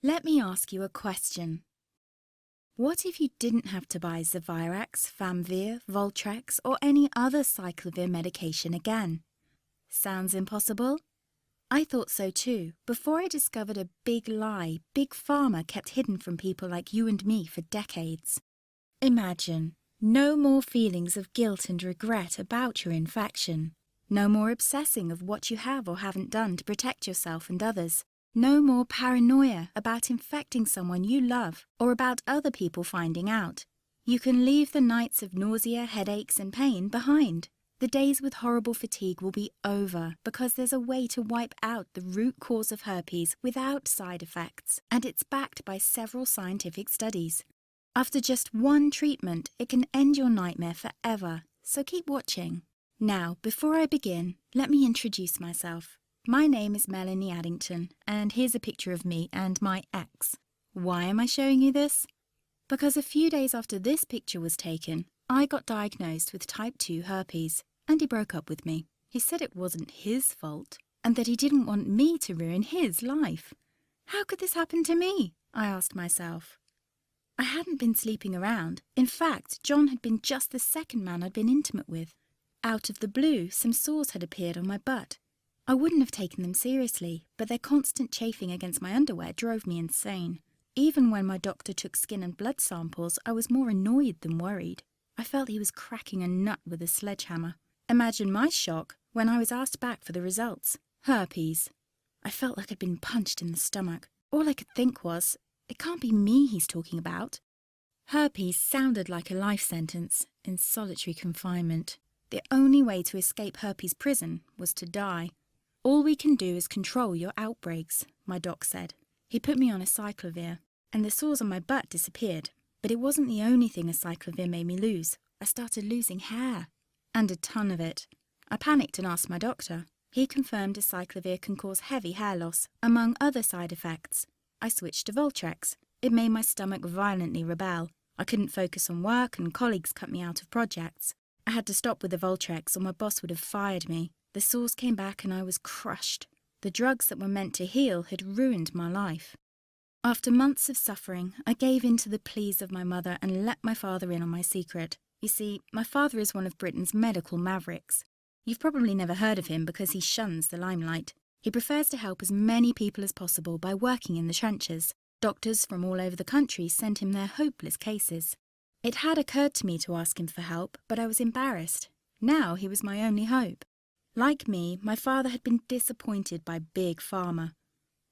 Let me ask you a question. What if you didn't have to buy Zavirax, Famvir, Voltrex, or any other cyclovir medication again? Sounds impossible? I thought so too, before I discovered a big lie Big Pharma kept hidden from people like you and me for decades. Imagine, no more feelings of guilt and regret about your infection. No more obsessing of what you have or haven't done to protect yourself and others. No more paranoia about infecting someone you love or about other people finding out. You can leave the nights of nausea, headaches, and pain behind. The days with horrible fatigue will be over because there's a way to wipe out the root cause of herpes without side effects, and it's backed by several scientific studies. After just one treatment, it can end your nightmare forever, so keep watching. Now, before I begin, let me introduce myself. My name is Melanie Addington, and here's a picture of me and my ex. Why am I showing you this? Because a few days after this picture was taken, I got diagnosed with type 2 herpes, and he broke up with me. He said it wasn't his fault, and that he didn't want me to ruin his life. How could this happen to me? I asked myself. I hadn't been sleeping around. In fact, John had been just the second man I'd been intimate with. Out of the blue, some sores had appeared on my butt. I wouldn't have taken them seriously, but their constant chafing against my underwear drove me insane. Even when my doctor took skin and blood samples, I was more annoyed than worried. I felt he was cracking a nut with a sledgehammer. Imagine my shock when I was asked back for the results. Herpes. I felt like I'd been punched in the stomach. All I could think was, it can't be me he's talking about. Herpes sounded like a life sentence in solitary confinement. The only way to escape herpes prison was to die. All we can do is control your outbreaks, my doc said. He put me on a cyclovir, and the sores on my butt disappeared. But it wasn't the only thing a cyclovir made me lose. I started losing hair, and a ton of it. I panicked and asked my doctor. He confirmed a cyclovir can cause heavy hair loss, among other side effects. I switched to Voltrex. It made my stomach violently rebel. I couldn't focus on work, and colleagues cut me out of projects. I had to stop with the Voltrex or my boss would have fired me. The sores came back and I was crushed. The drugs that were meant to heal had ruined my life. After months of suffering, I gave in to the pleas of my mother and let my father in on my secret. You see, my father is one of Britain's medical mavericks. You've probably never heard of him because he shuns the limelight. He prefers to help as many people as possible by working in the trenches. Doctors from all over the country sent him their hopeless cases. It had occurred to me to ask him for help, but I was embarrassed. Now he was my only hope. Like me, my father had been disappointed by Big Pharma.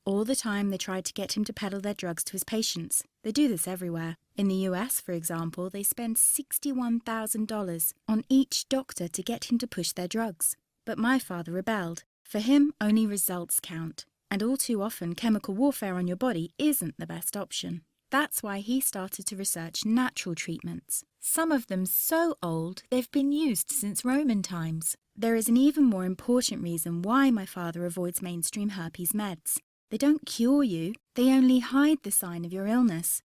All the time they tried to get him to peddle their drugs to his patients. They do this everywhere. In the US, for example, they spend $61,000 on each doctor to get him to push their drugs. But my father rebelled. For him, only results count. And all too often, chemical warfare on your body isn't the best option. That's why he started to research natural treatments. Some of them so old, they've been used since Roman times. There is an even more important reason why my father avoids mainstream herpes meds. They don't cure you, they only hide the sign of your illness.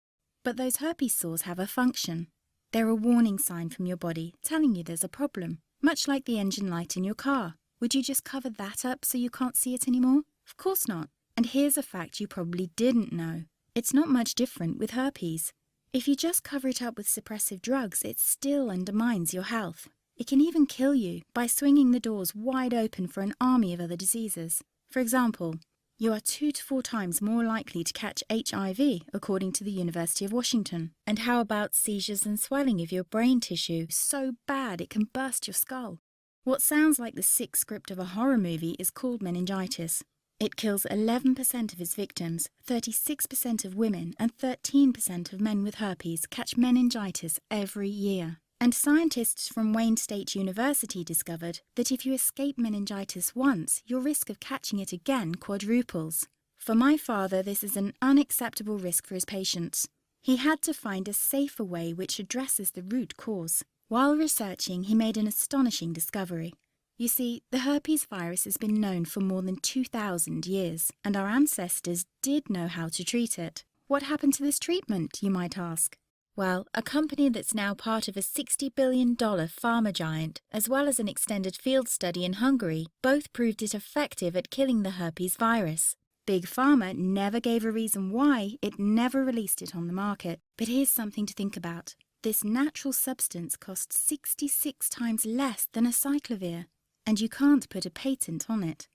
But those herpes sores have a function. They're a warning sign from your body telling you there's a problem, much like the engine light in your car. Would you just cover that up so you can't see it anymore? Of course not. And here's a fact you probably didn't know. It's not much different with herpes. If you just cover it up with suppressive drugs, it still undermines your health. It can even kill you by swinging the doors wide open for an army of other diseases. For example, you are 2 to 4 times more likely to catch HIV, according to the University of Washington. And how about seizures and swelling of your brain tissue so bad it can burst your skull? What sounds like the sick script of a horror movie is called meningitis. It kills 11% of its victims, 36% of women, and 13% of men with herpes catch meningitis every year. And scientists from Wayne State University discovered that if you escape meningitis once, your risk of catching it again quadruples. For my father, this is an unacceptable risk for his patients. He had to find a safer way which addresses the root cause. While researching, he made an astonishing discovery. You see, the herpes virus has been known for more than 2,000 years, and our ancestors did know how to treat it. What happened to this treatment, you might ask? Well, a company that's now part of a $60 billion pharma giant, as well as an extended field study in Hungary, both proved it effective at killing the herpes virus. Big Pharma never gave a reason why it never released it on the market. But here's something to think about. This natural substance costs 66 times less than acyclovir, and you can't put a patent on it.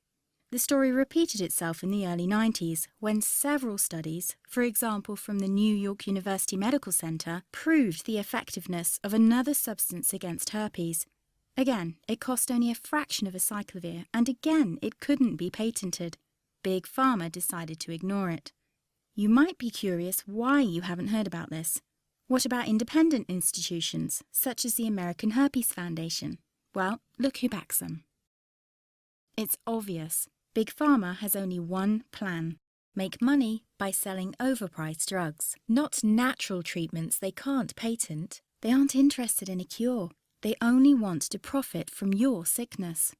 The story repeated itself in the early 90s when several studies, for example from the New York University Medical Center, proved the effectiveness of another substance against herpes. Again, it cost only a fraction of acyclovir, and again it couldn't be patented. Big Pharma decided to ignore it. You might be curious why you haven't heard about this. What about independent institutions, such as the American Herpes Foundation? Well, look who backs them. It's obvious. Big Pharma has only one plan: make money by selling overpriced drugs, not natural treatments they can't patent. They aren't interested in a cure. They only want to profit from your sickness.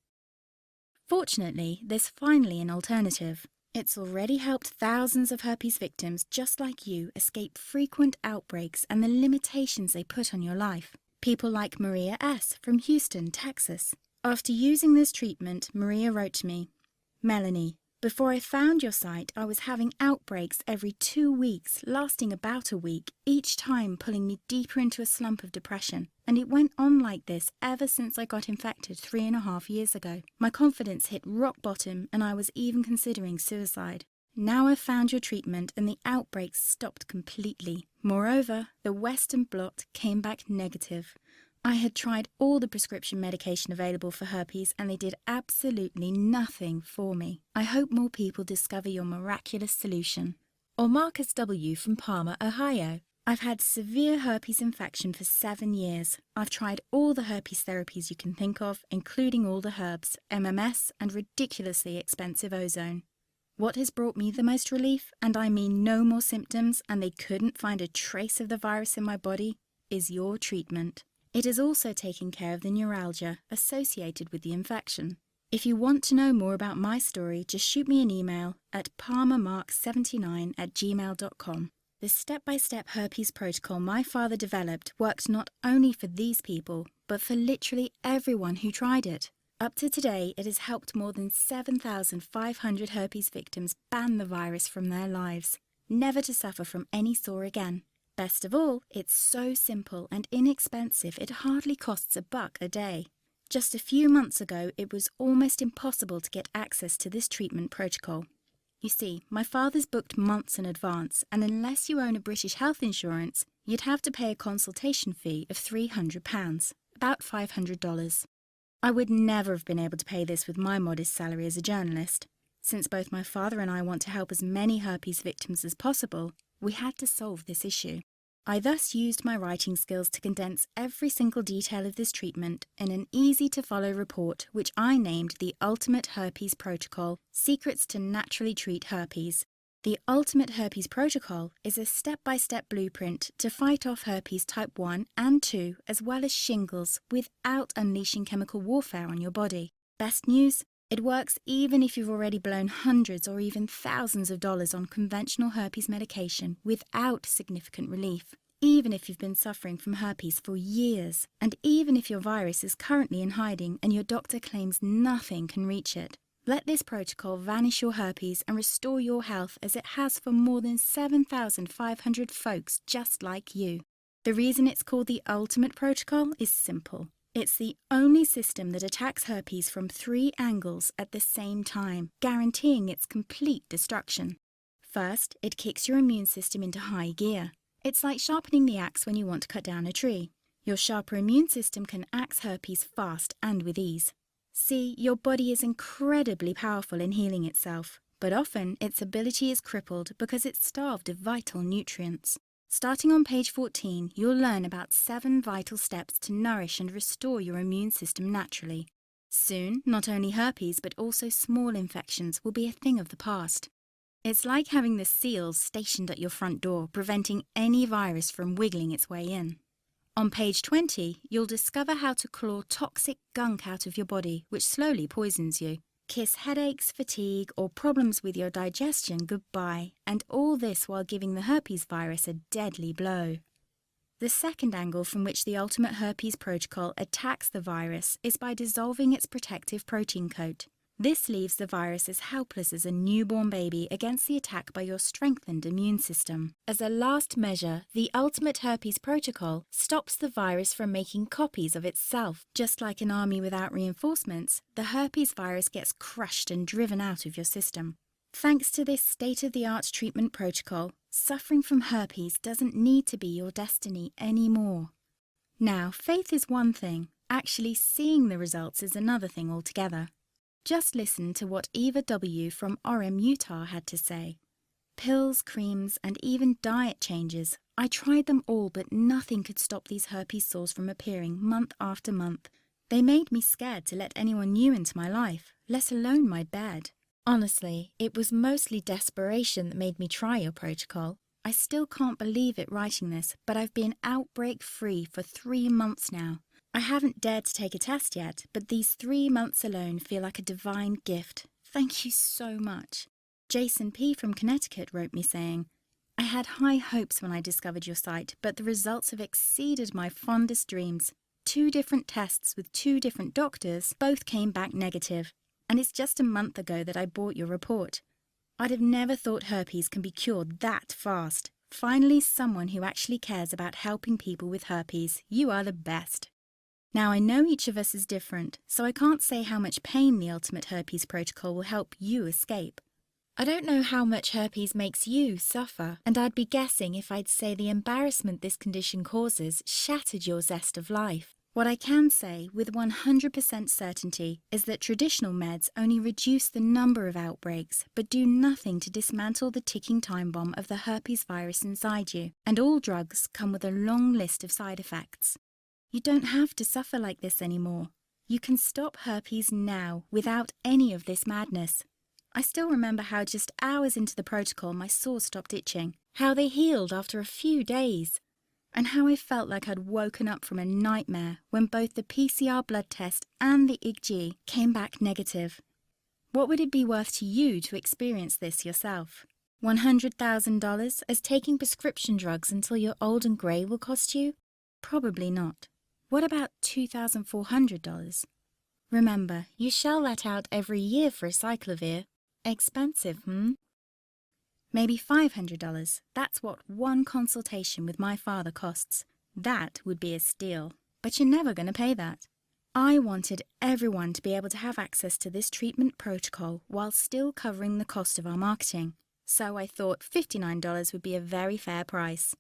Fortunately, there's finally an alternative. It's already helped thousands of herpes victims just like you escape frequent outbreaks and the limitations they put on your life. People like Maria S. from Houston, Texas. After using this treatment, Maria wrote to me, "Melanie, before I found your site, I was having outbreaks every 2 weeks, lasting about a week, each time pulling me deeper into a slump of depression. And it went on like this ever since I got infected 3.5 years ago. My confidence hit rock bottom and I was even considering suicide. Now I've found your treatment and the outbreaks stopped completely. Moreover, the Western blot came back negative. I had tried all the prescription medication available for herpes and they did absolutely nothing for me. I hope more people discover your miraculous solution." Or Marcus W. from Parma, Ohio. "I've had severe herpes infection for 7 years. I've tried all the herpes therapies you can think of, including all the herbs, MMS, and ridiculously expensive ozone. What has brought me the most relief, and I mean no more symptoms, and they couldn't find a trace of the virus in my body, is your treatment. It has also taken care of the neuralgia associated with the infection. If you want to know more about my story, just shoot me an email at palmermark79@gmail.com. The step-by-step herpes protocol my father developed worked not only for these people, but for literally everyone who tried it. Up to today, it has helped more than 7,500 herpes victims ban the virus from their lives, never to suffer from any sore again. Best of all, it's so simple and inexpensive it hardly costs $1 a day. Just a few months ago, it was almost impossible to get access to this treatment protocol. You see, my father's booked months in advance, and unless you own a British health insurance, you'd have to pay a consultation fee of £300, about $500. I would never have been able to pay this with my modest salary as a journalist. Since both my father and I want to help as many herpes victims as possible, we had to solve this issue. I thus used my writing skills to condense every single detail of this treatment in an easy-to-follow report which I named the Ultimate Herpes Protocol: Secrets to Naturally Treat Herpes. The Ultimate Herpes Protocol is a step-by-step blueprint to fight off herpes type 1 and 2 as well as shingles without unleashing chemical warfare on your body. Best news? It works even if you've already blown hundreds or even thousands of dollars on conventional herpes medication without significant relief, even if you've been suffering from herpes for years, and even if your virus is currently in hiding and your doctor claims nothing can reach it. Let this protocol vanish your herpes and restore your health as it has for more than 7,500 folks just like you. The reason it's called the Ultimate Protocol is simple. It's the only system that attacks herpes from 3 angles at the same time, guaranteeing its complete destruction. First, it kicks your immune system into high gear. It's like sharpening the axe when you want to cut down a tree. Your sharper immune system can axe herpes fast and with ease. See, your body is incredibly powerful in healing itself, but often its ability is crippled because it's starved of vital nutrients. Starting on page 14, you'll learn about 7 vital steps to nourish and restore your immune system naturally. Soon, not only herpes but also small infections will be a thing of the past. It's like having the seals stationed at your front door, preventing any virus from wiggling its way in. On page 20, you'll discover how to claw toxic gunk out of your body, which slowly poisons you. Kiss headaches, fatigue, or problems with your digestion goodbye, and all this while giving the herpes virus a deadly blow. The second angle from which the Ultimate Herpes Protocol attacks the virus is by dissolving its protective protein coat. This leaves the virus as helpless as a newborn baby against the attack by your strengthened immune system. As a last measure, the ultimate herpes protocol stops the virus from making copies of itself. Just like an army without reinforcements, the herpes virus gets crushed and driven out of your system. Thanks to this state-of-the-art treatment protocol, suffering from herpes doesn't need to be your destiny anymore. Now, faith is one thing. Actually seeing the results is another thing altogether. Just listen to what Eva W. from Orem, Utah had to say. Pills, creams, and even diet changes. I tried them all, but nothing could stop these herpes sores from appearing month after month. They made me scared to let anyone new into my life, let alone my bed. Honestly, it was mostly desperation that made me try your protocol. I still can't believe it writing this, but I've been outbreak-free for 3 months now. I haven't dared to take a test yet, but these 3 months alone feel like a divine gift. Thank you so much. Jason P. from Connecticut wrote me saying, I had high hopes when I discovered your site, but the results have exceeded my fondest dreams. 2 different tests with 2 different doctors both came back negative, and it's just a month ago that I bought your report. I'd have never thought herpes can be cured that fast. Finally, someone who actually cares about helping people with herpes. You are the best. Now, I know each of us is different, so I can't say how much pain the Ultimate Herpes Protocol will help you escape. I don't know how much herpes makes you suffer, and I'd be guessing if I'd say the embarrassment this condition causes shattered your zest of life. What I can say with 100% certainty is that traditional meds only reduce the number of outbreaks, but do nothing to dismantle the ticking time bomb of the herpes virus inside you, and all drugs come with a long list of side effects. You don't have to suffer like this anymore. You can stop herpes now without any of this madness. I still remember how just hours into the protocol my sores stopped itching, how they healed after a few days, and how I felt like I'd woken up from a nightmare when both the PCR blood test and the IgG came back negative. What would it be worth to you to experience this yourself? $100,000 as taking prescription drugs until you're old and grey will cost you? Probably not. What about $2,400? Remember, you shell that out every year for a cyclovir. Expensive, Maybe $500. That's what one consultation with my father costs. That would be a steal. But you're never going to pay that. I wanted everyone to be able to have access to this treatment protocol while still covering the cost of our marketing. So I thought $59 would be a very fair price.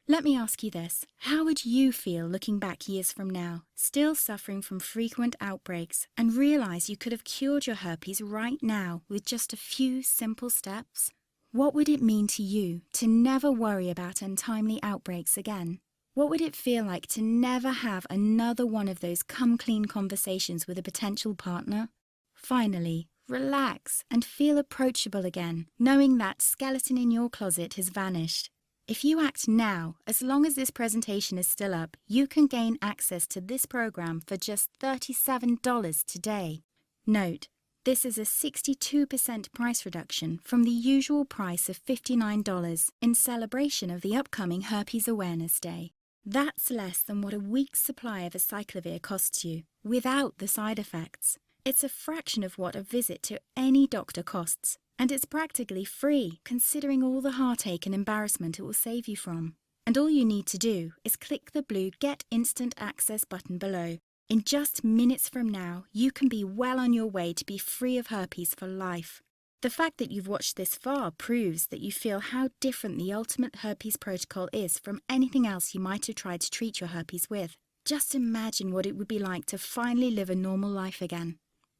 Let me ask you this. How would you feel looking back years from now, still suffering from frequent outbreaks, and realize you could have cured your herpes right now with just a few simple steps? What would it mean to you to never worry about untimely outbreaks again? What would it feel like to never have another one of those come-clean conversations with a potential partner? Finally, relax and feel approachable again, knowing that skeleton in your closet has vanished. If you act now, as long as this presentation is still up, you can gain access to this program for just $37 today. Note, this is a 62% price reduction from the usual price of $59 in celebration of the upcoming Herpes Awareness Day. That's less than what a week's supply of acyclovir costs you, without the side effects. It's a fraction of what a visit to any doctor costs. And it's practically free, considering all the heartache and embarrassment it will save you from. And all you need to do is click the blue Get Instant Access button below. In just minutes from now, you can be well on your way to be free of herpes for life. The fact that you've watched this far proves that you feel how different the Ultimate Herpes Protocol is from anything else you might have tried to treat your herpes with. Just imagine what it would be like to finally live a normal life again.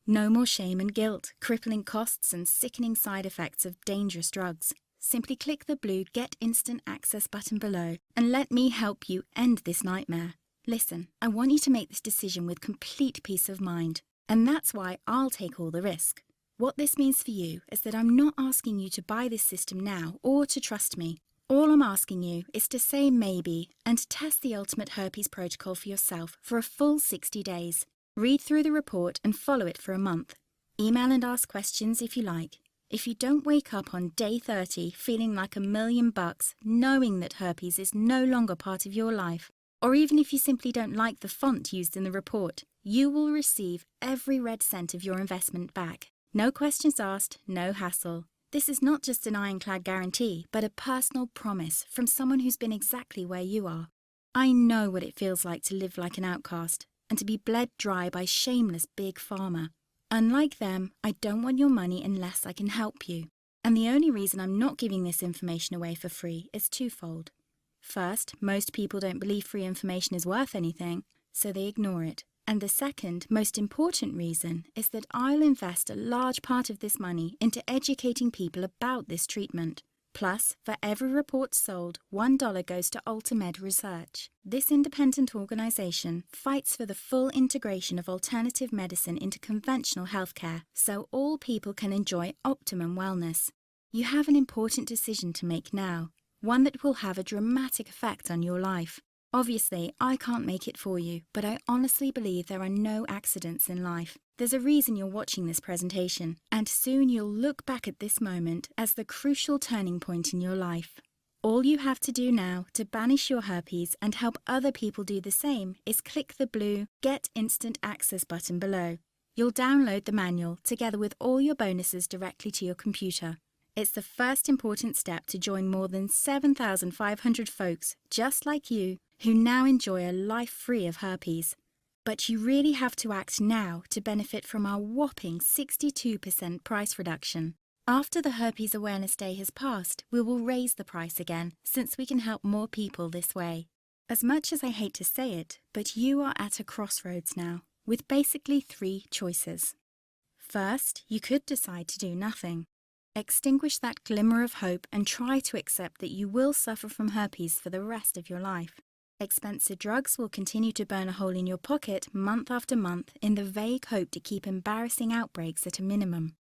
No more shame and guilt, crippling costs and sickening side effects of dangerous drugs. Simply click the blue Get Instant Access button below and let me help you end this nightmare. Listen, I want you to make this decision with complete peace of mind, and that's why I'll take all the risk. What this means for you is that I'm not asking you to buy this system now or to trust me. All I'm asking you is to say maybe and test the Ultimate Herpes Protocol for yourself for a full 60 days. Read through the report and follow it for a month. Email and ask questions if you like. If you don't wake up on day 30 feeling like $1,000,000, knowing that herpes is no longer part of your life, or even if you simply don't like the font used in the report, you will receive every red cent of your investment back. No questions asked, no hassle. This is not just an ironclad guarantee, but a personal promise from someone who's been exactly where you are. I know what it feels like to live like an outcast and to be bled dry by shameless big pharma. Unlike them, I don't want your money unless I can help you. And the only reason I'm not giving this information away for free is twofold. First, most people don't believe free information is worth anything, so they ignore it. And the second, most important reason is that I'll invest a large part of this money into educating people about this treatment. Plus, for every report sold, $1 goes to UltraMed Research. This independent organization fights for the full integration of alternative medicine into conventional healthcare, so all people can enjoy optimum wellness. You have an important decision to make now, one that will have a dramatic effect on your life. Obviously, I can't make it for you, but I honestly believe there are no accidents in life. There's a reason you're watching this presentation, and soon you'll look back at this moment as the crucial turning point in your life. All you have to do now to banish your herpes and help other people do the same is click the blue Get Instant Access button below. You'll download the manual together with all your bonuses directly to your computer. It's the first important step to join more than 7,500 folks just like you who now enjoy a life free of herpes. But you really have to act now to benefit from our whopping 62% price reduction. After the Herpes Awareness Day has passed, we will raise the price again, since we can help more people this way. As much as I hate to say it, but you are at a crossroads now, with basically 3 choices. First, you could decide to do nothing. Extinguish that glimmer of hope and try to accept that you will suffer from herpes for the rest of your life. Expensive drugs will continue to burn a hole in your pocket month after month in the vague hope to keep embarrassing outbreaks at a minimum.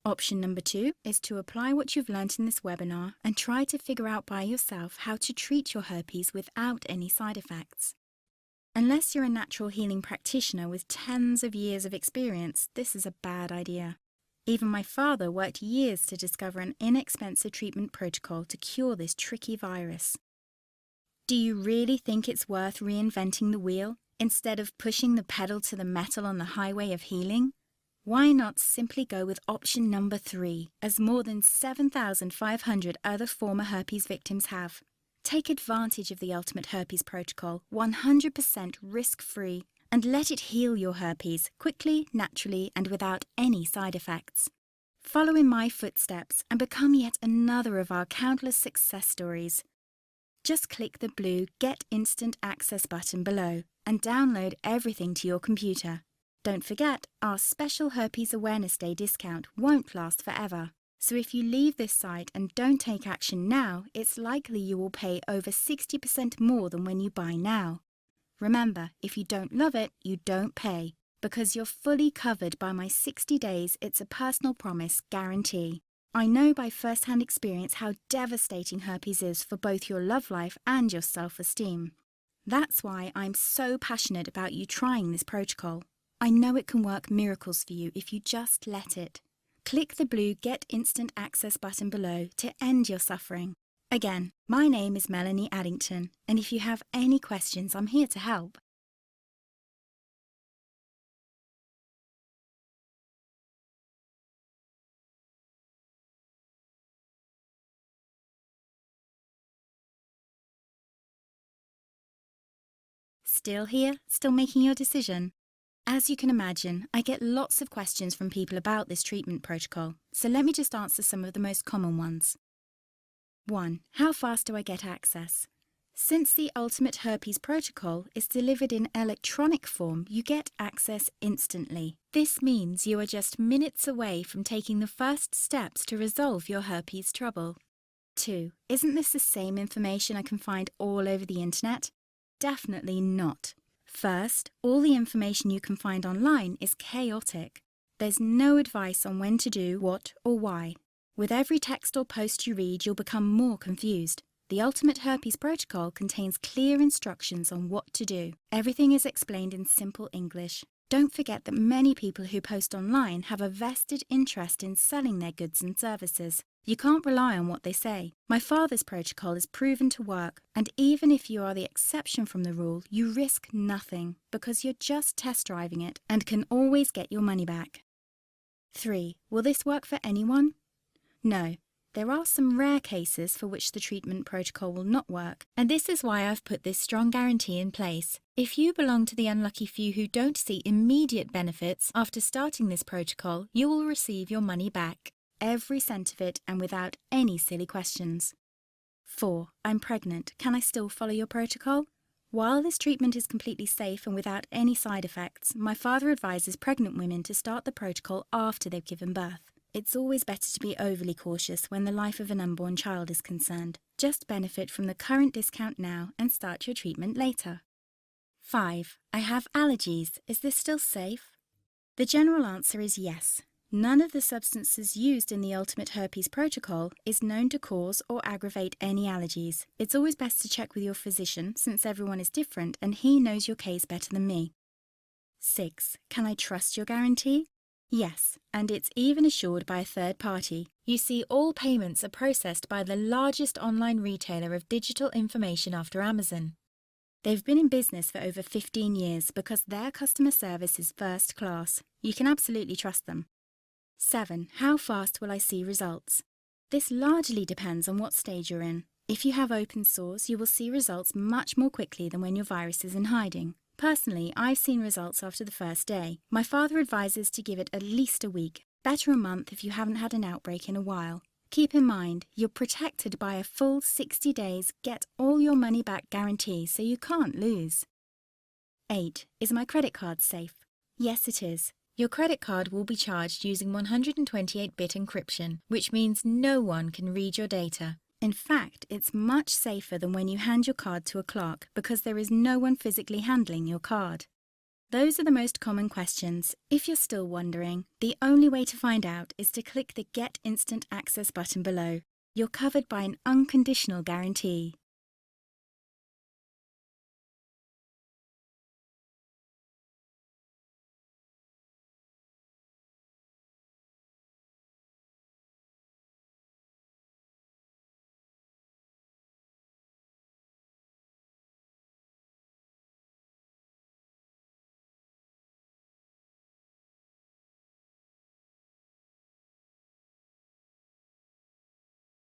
Option number 2 is to apply what you've learnt in this webinar and try to figure out by yourself how to treat your herpes without any side effects. Unless you're a natural healing practitioner with tens of years of experience, this is a bad idea. Even my father worked years to discover an inexpensive treatment protocol to cure this tricky virus. Do you really think it's worth reinventing the wheel instead of pushing the pedal to the metal on the highway of healing? Why not simply go with option number 3, as more than 7,500 other former herpes victims have? Take advantage of the Ultimate Herpes Protocol, 100% risk-free, and let it heal your herpes quickly, naturally, and without any side effects. Follow in my footsteps and become yet another of our countless success stories. Just click the blue Get Instant Access button below and download everything to your computer. Don't forget, our special Herpes Awareness Day discount won't last forever. So if you leave this site and don't take action now, it's likely you will pay over 60% more than when you buy now. Remember, if you don't love it, you don't pay, because you're fully covered by my 60 days It's a Personal Promise guarantee. I know by first-hand experience how devastating herpes is for both your love life and your self-esteem. That's why I'm so passionate about you trying this protocol. I know it can work miracles for you if you just let it. Click the blue Get Instant Access button below to end your suffering. Again, my name is Melanie Addington, and if you have any questions, I'm here to help. Still here? Still making your decision? As you can imagine, I get lots of questions from people about this treatment protocol, so let me just answer some of the most common ones. 1. How fast do I get access? Since the Ultimate Herpes Protocol is delivered in electronic form, you get access instantly. This means you are just minutes away from taking the first steps to resolve your herpes trouble. 2. Isn't this the same information I can find all over the internet? Definitely not. First, all the information you can find online is chaotic. There's no advice on when to do what or why. With every text or post you read, you'll become more confused. The Ultimate Herpes Protocol contains clear instructions on what to do. Everything is explained in simple English. Don't forget that many people who post online have a vested interest in selling their goods and services. You can't rely on what they say. My father's protocol is proven to work, and even if you are the exception from the rule, you risk nothing because you're just test driving it and can always get your money back. 3. Will this work for anyone? No. There are some rare cases for which the treatment protocol will not work, and this is why I've put this strong guarantee in place. If you belong to the unlucky few who don't see immediate benefits after starting this protocol, you will receive your money back, every cent of it, and without any silly questions. 4. I'm pregnant. Can I still follow your protocol? While this treatment is completely safe and without any side effects, my father advises pregnant women to start the protocol after they've given birth. It's always better to be overly cautious when the life of an unborn child is concerned. Just benefit from the current discount now and start your treatment later. 5. I have allergies. Is this still safe? The general answer is yes. None of the substances used in the Ultimate Herpes Protocol is known to cause or aggravate any allergies. It's always best to check with your physician since everyone is different and he knows your case better than me. 6. Can I trust your guarantee? Yes, and it's even assured by a third party. You see, all payments are processed by the largest online retailer of digital information after Amazon. They've been in business for over 15 years because their customer service is first class. You can absolutely trust them. 7. How fast will I see results? This largely depends on what stage you're in. If you have open sores, you will see results much more quickly than when your virus is in hiding. Personally, I've seen results after the first day. My father advises to give it at least a week, better a month if you haven't had an outbreak in a while. Keep in mind, you're protected by a full 60 days get all your money back guarantee, so you can't lose. 8. Is my credit card safe? Yes, it is. Your credit card will be charged using 128-bit encryption, which means no one can read your data. In fact, it's much safer than when you hand your card to a clerk because there is no one physically handling your card. Those are the most common questions. If you're still wondering, the only way to find out is to click the Get Instant Access button below. You're covered by an unconditional guarantee.